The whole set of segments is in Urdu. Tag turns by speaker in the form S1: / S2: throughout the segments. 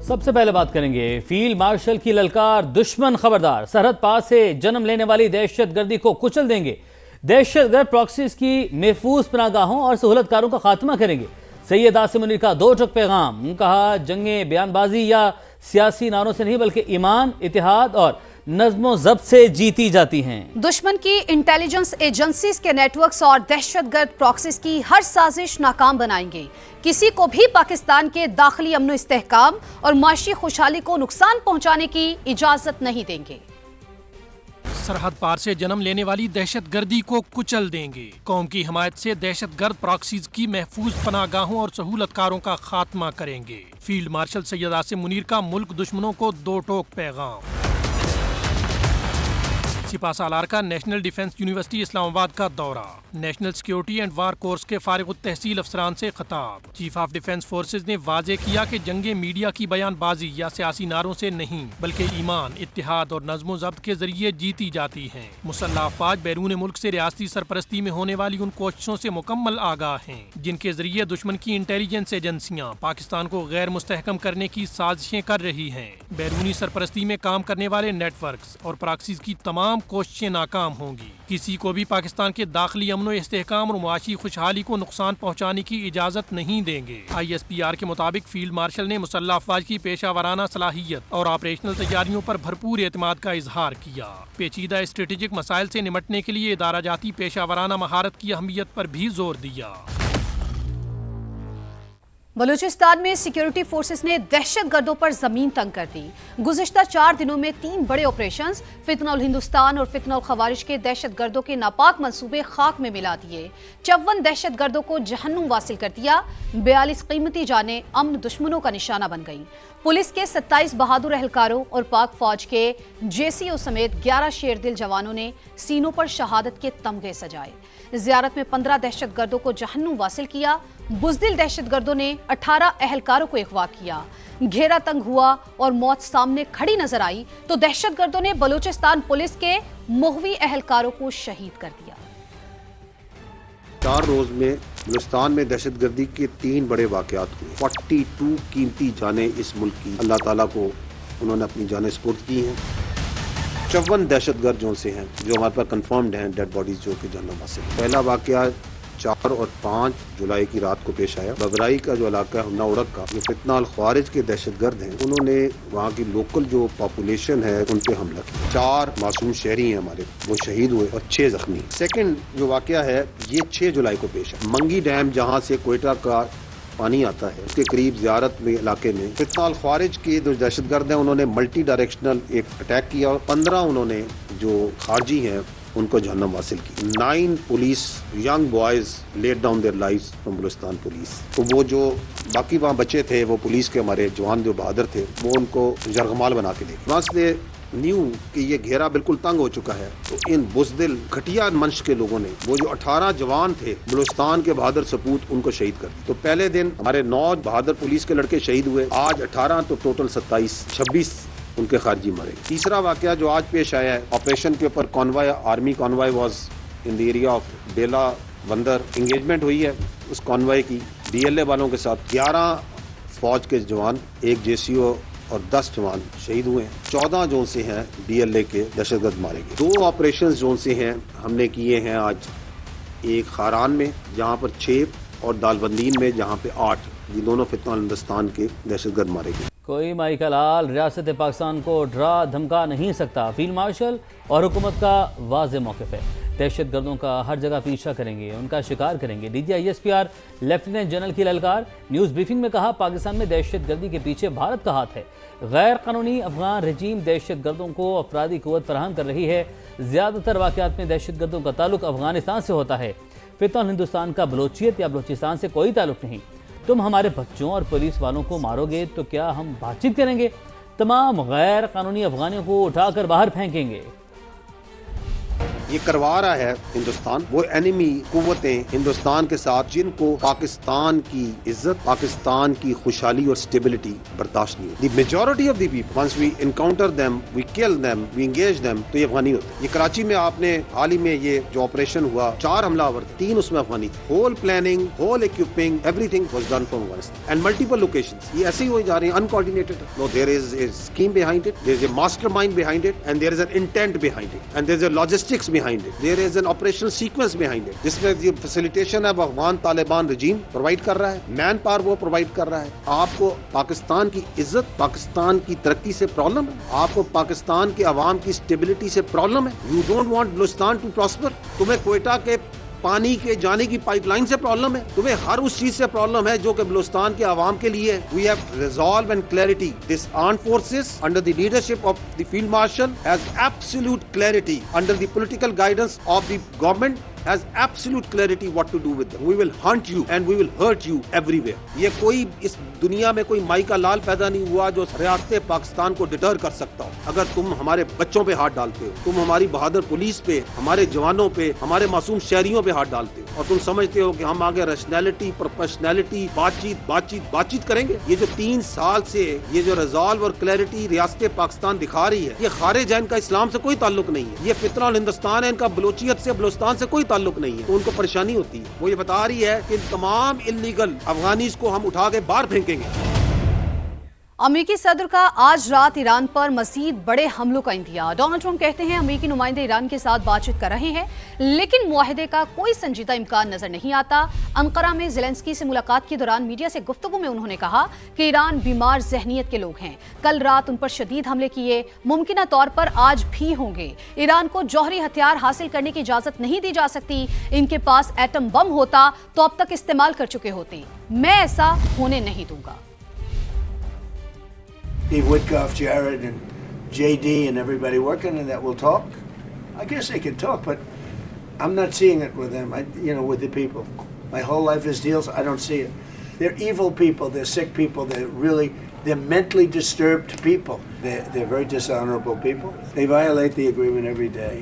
S1: سب سے پہلے بات کریں گے فیلڈ مارشل کی للکار، دشمن خبردار، سرحد پار سے جنم لینے والی دہشت گردی کو کچل دیں گے، دہشت گرد پراکسیز کی محفوظ پناہ گاہوں اور سہولت کاروں کا خاتمہ کریں گے۔ سید عاصم منیر کا دو ٹک پیغام، کہا جنگیں بیان بازی یا سیاسی نعروں سے نہیں بلکہ ایمان، اتحاد اور نظم و ضبط سے جیتی جاتی ہیں۔
S2: دشمن کی انٹیلیجنس ایجنسیز کے نیٹ ورکس اور دہشت گرد پراکسیز کی ہر سازش ناکام بنائیں گے، کسی کو بھی پاکستان کے داخلی امن و استحکام اور معاشی خوشحالی کو نقصان پہنچانے کی اجازت نہیں دیں گے۔
S3: سرحد پار سے جنم لینے والی دہشت گردی کو کچل دیں گے، قوم کی حمایت سے دہشت گرد پراکسیز کی محفوظ پناہ گاہوں اور سہولت کاروں کا خاتمہ کریں گے۔ فیلڈ مارشل سید عاصم منیر کا ملک دشمنوں کو دو ٹوک پیغام۔ سپاہ سالار کا نیشنل ڈیفنس یونیورسٹی اسلام آباد کا دورہ، national security and war course کے فارغ التحصیل افسران سے خطاب۔ چیف آف ڈیفنس فورسز نے واضح کیا کہ جنگیں میڈیا کی بیان بازی یا سیاسی نعروں سے نہیں بلکہ ایمان، اتحاد اور نظم و ضبط کے ذریعے جیتی جاتی ہیں۔ مسلح افواج بیرون ملک سے ریاستی سرپرستی میں ہونے والی ان کوششوں سے مکمل آگاہ ہیں جن کے ذریعے دشمن کی انٹیلیجنس ایجنسیاں پاکستان کو غیر مستحکم کرنے کی سازشیں کر رہی ہیں۔ بیرونی سرپرستی میں کام کرنے والے نیٹ ورکس اور پراکسیز کی تمام کوششیں ناکام ہوں گی، کسی کو بھی پاکستان کے داخلی امن و استحکام اور معاشی خوشحالی کو نقصان پہنچانے کی اجازت نہیں دیں گے۔ آئی ایس پی آر کے مطابق فیلڈ مارشل نے مسلح افواج کی پیشہ ورانہ صلاحیت اور آپریشنل تیاریوں پر بھرپور اعتماد کا اظہار کیا۔ پیچیدہ اسٹریٹجک مسائل سے نمٹنے کے لیے ادارہ جاتی پیشہ ورانہ مہارت کی اہمیت پر بھی زور دیا۔
S2: بلوچستان میں سیکیورٹی فورسز نے دہشت گردوں پر زمین تنگ کر دی۔ گزشتہ 4 دنوں میں 3 بڑے آپریشنز فتنہ الہندوستان اور فتنہ الخوارج کے دہشت گردوں کے ناپاک منصوبے خاک میں ملا دیے، 54 دہشت گردوں کو جہنم واصل کر دیا، 42 قیمتی جانیں امن دشمنوں کا نشانہ بن گئیں۔ پولیس کے 27 بہادر اہلکاروں اور پاک فوج کے جے سی او سمیت 11 شیر دل جوانوں نے سینوں پر شہادت کے تمغے سجائے۔ زیارت میں 15 دہشت گردوں کو جہنم واصل کیا۔ بزدل دہشت گردوں نے 18 اہلکاروں کو اغوا کیا۔ گھیرا تنگ ہوا اور موت سامنے کھڑی نظر آئی تو دہشت گردوں نے بلوچستان پولیس کے مغوی اہلکاروں کو شہید کر دیا۔
S4: 4 روز میں بلوچستان میں دہشت گردی کے 3 بڑے واقعات ہوئے۔ 42 قیمتی جانیں اس ملک کی اللہ تعالیٰ کو انہوں نے اپنی جانیں سپرد کی ہیں۔ 54 دہشت گرد جو سے ہیں جو ہمارے پاس کنفرمڈ ہیں ڈیڈ باڈیز جو کہ جہنم واصل ہیں۔ پہلا واقعہ 4 اور 5 جولائی کی رات کو پیش آیا۔ ببرائی کا جو علاقہ ہے ہمنا اڑک کا، جو فتنہ الخوارج کے دہشت گرد ہیں، انہوں نے وہاں کی لوکل جو پاپولیشن ہے ان پہ حملہ کیا۔ 4 معصوم شہری ہیں ہمارے، وہ شہید ہوئے اور 6 زخمی۔ سیکنڈ جو واقعہ ہے یہ 6 جولائی کو پیش آیا۔ منگی ڈیم جہاں سے کوئٹہ کا پانی آتا ہے اس کے قریب زیارت میں علاقے میں فتنہ الخوارج کے جو دہشت گرد ہیں انہوں نے ملٹی ڈائریکشنل ایک اٹیک کیا اور 15 انہوں نے جو خارجی ہیں ان کو جہنم حاصل کی۔ 9 police young boys let down their lives from Balochistan police. تو وہ جو باقی وہاں بچے تھے وہ پولیس کے ہمارے جوان جو بہادر تھے وہ ان کو یرغمال بنا کے لے گئے۔ وہاں سے نیو کہ یہ گھیرا بالکل تنگ ہو چکا ہے تو ان بزدل گھٹیا منش کے لوگوں نے وہ جو 18 جوان تھے بلوچستان کے بہادر سپوت ان کو شہید کر دیا۔ تو پہلے دن ہمارے 9 بہادر پولیس کے لڑکے شہید ہوئے، آج 18 تو ٹوٹل 26 ان کے خارجی مرے۔ تیسرا واقعہ جو آج پیش آیا ہے، آپریشن کے اوپر convoy, army convoy was in the area of Bela Bandar, engagement ہوئی ہے اس کانوائے کی ڈی ایل اے والوں کے ساتھ۔ 11 فوج کے جوان، 1 جے سی او اور 10 جوان شہید ہوئے ہیں۔ 14 جو سے ہیں ڈی ایل اے کے دہشت گرد مارے گئے۔ 2 آپریشنز جو سے ہیں ہم نے کیے ہیں آج، ایک خاران میں جہاں پر 6 اور دالبندین میں جہاں پہ 8، یہ دونوں فتنہ ہندوستان کے دہشت گرد مارے گئے۔
S1: کوئی مائیکل لال ریاست پاکستان کو ڈرا دھمکا نہیں سکتا، فیلڈ مارشل اور حکومت کا واضح موقف ہے۔ دہشت گردوں کا ہر جگہ پیچھا کریں گے، ان کا شکار کریں گے۔ D G I S P R lieutenant general کی للکار، نیوز بریفنگ میں کہا پاکستان میں دہشت گردی کے پیچھے بھارت کا ہاتھ ہے۔ غیر قانونی افغان رجیم دہشت گردوں کو افرادی قوت فراہم کر رہی ہے۔ زیادہ تر واقعات میں دہشت گردوں کا تعلق افغانستان سے ہوتا ہے۔ فتنہ ہندوستان کا بلوچیت یا بلوچستان سے کوئی تعلق نہیں۔ تم ہمارے بچوں اور پولیس والوں کو مارو گے تو کیا ہم بات چیت کریں گے؟ تمام غیر قانونی افغانیوں کو اٹھا کر باہر پھینکیں گے۔
S4: یہ کروا رہا ہے ہندوستان، وہ اینیمی قوتیں ہندوستان کے ساتھ جن کو پاکستان کی عزت، پاکستان کی خوشحالی اور اسٹیبلٹی برداشت نہیں ہوتی. The majority of the people once we encounter them, we kill them, we engage them, تو یہ افغانی ہوتے ہیں. یہ کراچی میں آپ نے حال ہی میں یہ جو آپریشن ہوا 4 حملہ آور تھے، 3 اس میں افغانی تھے. Whole planning, whole equipping, everything was done from Afghanistan and multiple locations. یہ ایسے ہی ہوئے جا رہے ہیں uncoordinated. No there is a scheme behind it, there is a mastermind behind it, and there is an intent behind it, and there is a logistics behind it, there is an operational sequence behind it, جس میں یہ facilitation ہے وہ افغان طالبان رجیم پرووائڈ کر رہا ہے، مین پاور وہ پرووائڈ کر رہا ہے. آپ کو پاکستان کی عزت، پاکستان کی ترقی سے پرابلم ہے؟ آپ کو پاکستان کے عوام کی اسٹیبلٹی سے پرابلم ہے؟ You don't want Balochistan to prosper. تمہیں کوئٹہ کے پانی کے جانے کی پائپ لائن سے پرابلم ہے، تمہیں ہر اس چیز سے پرابلم ہے جو کہ بلوچستان کے عوام کے لیے ہے. We have resolve and clarity. This armed forces under the leadership of the field marshal has absolute clarity under the political guidance of the government has absolute clarity what to do with them. We will hunt you and we will hurt you everywhere. یہ کوئی اس دنیا میں کوئی مائی کا لال پیدا نہیں ہوا جو ریاست پاکستان کو ڈٹر کر سکتا ہو. اگر تم ہمارے بچوں پہ ہاتھ ڈالتے ہو، تم ہماری بہادر پولیس پہ، ہمارے جوانوں پہ، ہمارے معصوم شہریوں پہ ہاتھ ڈالتے ہو، اور تم سمجھتے ہو کہ ہم آگے ریشنلٹی، پروفیشنلٹی، بات چیت کریں گے. یہ جو 3 سال سے یہ جو ریزالو اور کلیئرٹی ریاست پاکستان دکھا رہی ہے، یہ خارج ہے، ان کا اسلام سے کوئی تعلق نہیں ہے. یہ فتنہ الہندوستان ہے، ان کا بلوچیت سے، بلوچستان سے کوئی تعلق نہیں ہے. تو ان کو پریشانی ہوتی ہے. وہ یہ بتا رہی ہے کہ تمام انلیگل افغانیز کو ہم اٹھا کے باہر پھینکیں گے.
S2: امریکی صدر کا آج رات ایران پر مزید بڑے حملوں کا انتظار. ڈونلڈ ٹرمپ کہتے ہیں امریکی نمائندے ایران کے ساتھ بات چیت کر رہے ہیں، لیکن معاہدے کا کوئی سنجیدہ امکان نظر نہیں آتا. انقرہ میں زیلنسکی سے ملاقات کے دوران میڈیا سے گفتگو میں انہوں نے کہا کہ ایران بیمار ذہنیت کے لوگ ہیں. کل رات ان پر شدید حملے کیے، ممکنہ طور پر آج بھی ہوں گے. ایران کو جوہری ہتھیار حاصل کرنے کی اجازت نہیں دی جا سکتی. ان کے پاس ایٹم بم ہوتا تو اب تک استعمال کر چکے ہوتے. میں ایسا ہونے نہیں دوں گا.
S5: Steve Witkoff, Jared, and JD, and everybody working, and that will talk. I guess they can talk, but I'm not seeing it with them. With the people. My whole life is deals. I don't see it. They're evil people. They're sick people. They're mentally disturbed people. They're very dishonorable people. They violate the agreement every day.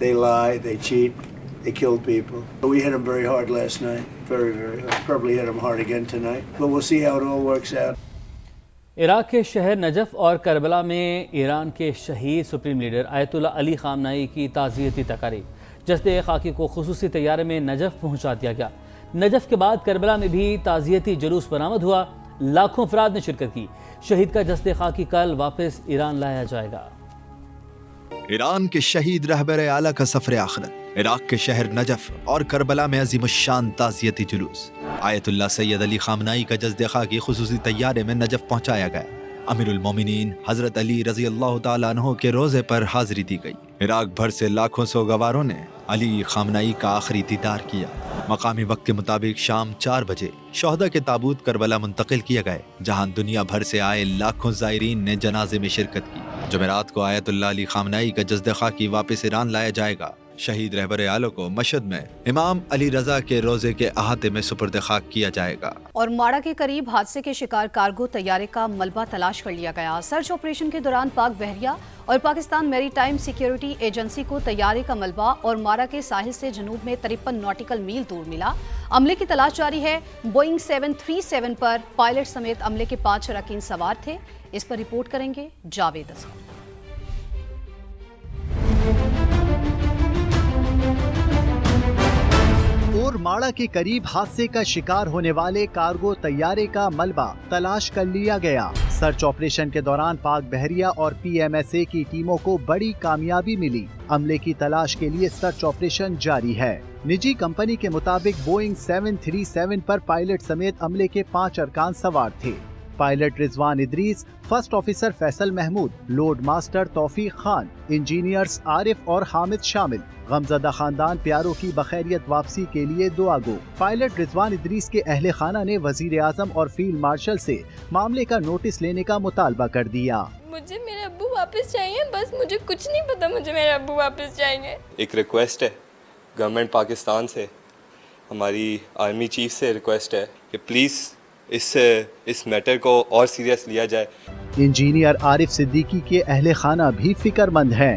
S5: They lie. They cheat. They kill people. We hit them very hard last night. Very, very hard. Probably hit them hard again tonight. But we'll see how it all works out.
S1: Iraq کے شہر نجف اور کربلا میں ایران کے شہید سپریم لیڈر آیت اللہ علی خامنائی کی تعزیتی تقاریب. جسد خاکی کو خصوصی طیارے میں نجف پہنچا دیا گیا. نجف کے بعد کربلا میں بھی تعزیتی جلوس برآمد ہوا. لاکھوں افراد نے شرکت کی. شہید کا جسد خاکی کل واپس ایران لایا جائے گا.
S6: ایران کے شہید رہبر اعلیٰ کا سفر آخرت. عراق کے شہر نجف اور کربلا میں عظیم الشان تعزیتی جلوس. آیت اللہ سید علی خامنائی کا جسد خاکی خصوصی طیارے میں نجف پہنچایا گیا. امیر المومنین حضرت علی رضی اللہ تعالیٰ عنہ کے روضے پر حاضری دی گئی. عراق بھر سے لاکھوں سوگواروں نے علی خامنائی کا آخری دیدار کیا. مقامی وقت کے مطابق شام 4 بجے شہداء کے تابوت کربلا منتقل کیے گئے، جہاں دنیا بھر سے آئے لاکھوں زائرین نے جنازے میں شرکت کی. جمعرات کو آیت اللہ علی خامنائی کا جسد خاکی واپس ایران لایا جائے گا. شہید رہبر اعلیٰ کو مشہد میں امام علی رضا کے روضے کے احاطے میں سپرد خاک کیا جائے گا. اور
S2: ماڑا کے قریب حادثے کے شکار کارگو طیارے کا ملبہ تلاش کر لیا گیا. سرچ آپریشن کے دوران پاک بحریہ اور پاکستان میری ٹائم سیکیورٹی ایجنسی کو طیارے کا ملبہ اور ماڑا کے ساحل سے جنوب میں 53 ناٹیکل میل دور ملا. عملے کی تلاش جاری ہے. بوئنگ 737 پر پائلٹ سمیت عملے کے 5 اراکین سوار تھے. اس پر رپورٹ کریں گے جاوید اصغر.
S7: اور ماڑا کے قریب حادثے کا شکار ہونے والے کارگو طیارے کا ملبہ تلاش کر لیا گیا. سرچ آپریشن کے دوران پاک بحریہ اور PMSA کی ٹیموں کو بڑی کامیابی ملی. عملے کی تلاش کے لیے سرچ آپریشن جاری ہے. نجی کمپنی کے مطابق بوئنگ 737 پر پائلٹ سمیت عملے کے 5 ارکان سوار تھے. Pilot Rizwan Idrees, first officer Faisal Mahmood, load master Taufiq Khan, engineers عارف اور حامد شامل. غمزدہ خاندان پیاروں کی بخیریت واپسی کے لیے دعا گو. پائلٹ رضوان ادریس کے اہل خانہ نے وزیر اعظم اور فیلڈ مارشل سے معاملے کا نوٹس لینے کا مطالبہ کر دیا.
S8: مجھے میرے ابو واپس چاہیے، بس مجھے کچھ نہیں پتا، مجھے میرے ابو واپس چاہیے.
S9: ایک ریکویسٹ ہے گورنمنٹ پاکستان سے، ہماری آرمی چیف سے ریکویسٹ ہے کہ پلیز اس میٹر کو اور سیریس لیا جائے.
S7: انجینئر عارف صدیقی کے اہل خانہ بھی فکر مند ہیں.